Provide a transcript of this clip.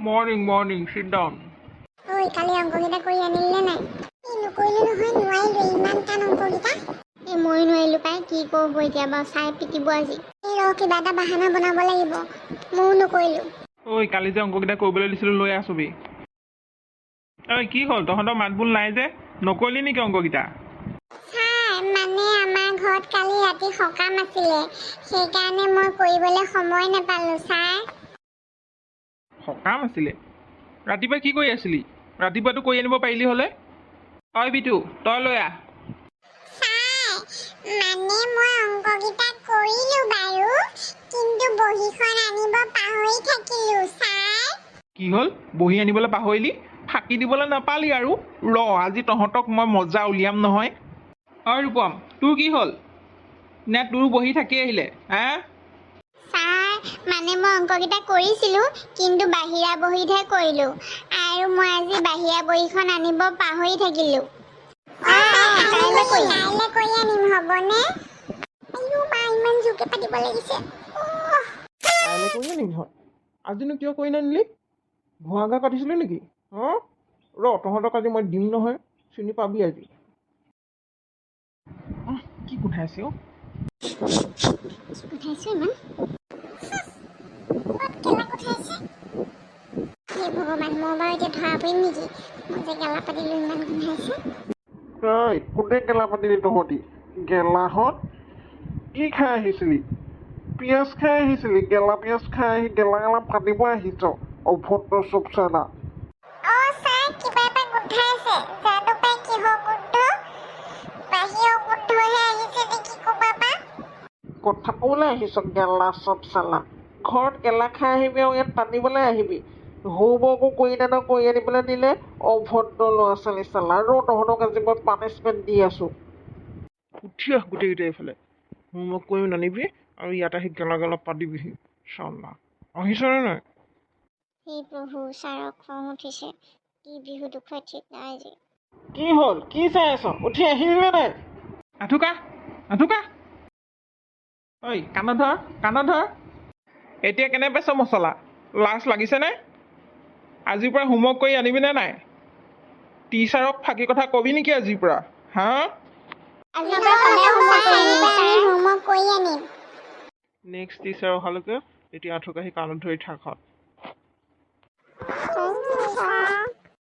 Morning, sit down. ঐ কালি অংককেইটা কৰি আনিলে নাই? এই নকৰিলো নহয়, নোৱাৰিলো ইমান টান অংককেইটা। মই নোৱাৰিলো পাই, কি কৰিব এতিয়া বাৰু, চাই পিটিব আজি। কিবা এটা বাহানা বনাব লাগিব, ময়ো নকৰিলো। ঐ কালি যে অংককেইটা কৰিবলৈ দিছিলোঁ লৈ আছবি। ঐ কি হ'ল তহঁতৰ মাতবোল নাই যে, নকৰিলি নেকি অংককেইটা? ছাৰ মানে আমাৰ ঘৰত কালি ৰাতি সকাম আছিলে, সেইকাৰণে মই কৰিবলৈ সময় নাপালো ছাৰ। সকাম আছিলে? ৰাতিপুৱা কি কৰি আছিলি? ৰাতিপুৱাতো কৰি আনিব পাৰিলি হ'লে। ঐ বিটু তই লৈ আহ। মানে মই অংককেইটা কৰিলো বাৰু, কিন্তু বহীখন আনিব পাহৰি থাকিলো ছাৰ। কি হ'ল বহি আনিবলৈ পাহৰিলি? ফাঁকি দিবলৈ নাপালি আৰু। আজি তহঁতক মই মজা উলিয়াম নহয়। ঐ ৰূপম তোৰ কি হ'ল? নে তোৰ বহি থাকি আহিলে হা? ছাৰ মানে মই অংককেইটা কৰিছিলো, কিন্তু বাহিৰা বহীতহে কৰিলো, আৰু মই আজি বাহিৰা বহীখন আনিব পাহৰি থাকিলো। কাইলৈ কৰি আনিম হ'বনে? ইমান জোৰকে পাতিব লাগিছে। কাইলৈ কৰি আনিম হয়। আজিনো কিয় কৰি নানিলি? ভুৱাগা কাটিছিলি নেকি? তহঁতক আজি মই দিম নহয়, চিনি পাবি আজি। কি গোন্ধাইছে অ? ভগৱান, মই বাৰু এতিয়া ধৰা পৰিম নেকি? মই যে গেলা পাতিলো, ইমান গোন্ধাইছে। কোনে গেলা পাতিলি তহঁতি? গেলাহঁত কি খাই আহিছিলি? পিঁয়াজ খাই আহিছিলি? গেলা পিঁয়াজ খাই আহি গেলা ফাটিব আহিছ অভদ্ৰ চব চালা। ছাৰ কিবা এটা গোন্ধাইছে, জানো পাই কিহৰ গোন্ধ। বাহিৰৰ গোন্ধহে আহিছে নেকি ক'ৰবাৰ। কথা ক'বলৈ আহিছ গেলা চব চালা। ঘৰত গেলা খাই আহিবি আৰু ইয়াত পাতিবলৈ আহিবি। হোমৱৰ্কো কৰি কৰি আনিবলৈ দিলে অভদ্ৰ ল'ৰা ছোৱালী চালা। তহঁতক আজি মই পানিছমেণ্ট দি আছো। উঠি আহ গোটেইকেইটা এইফালে। হোমৱৰ্ক কৰিও নানিবি আৰু ইয়াত আহি গেলা পাতিবিহি চালা। আহিছনে নাই? হে প্ৰভু, ছাৰক খং উঠিছে, কি বিহু দুখৰ ঠিক নাই আজি। কি হ'ল? কি চাই আছ? উঠি আহিলি নে নাই? আঠুকা ঐ কাণত ধৰ। এতিয়া কেনে পাইছ মছলা? লাজ লাগিছেনে? আজিৰ পৰা হোমৱৰ্ক কৰি আনিবিনে নাই? টিচাৰক ফাঁকি কথা কবি নেকি আজিৰ পৰা? নেক্সট টিচাৰ অহালৈকে এতিয়া আঠুক আহি কাণত ধৰি থাক।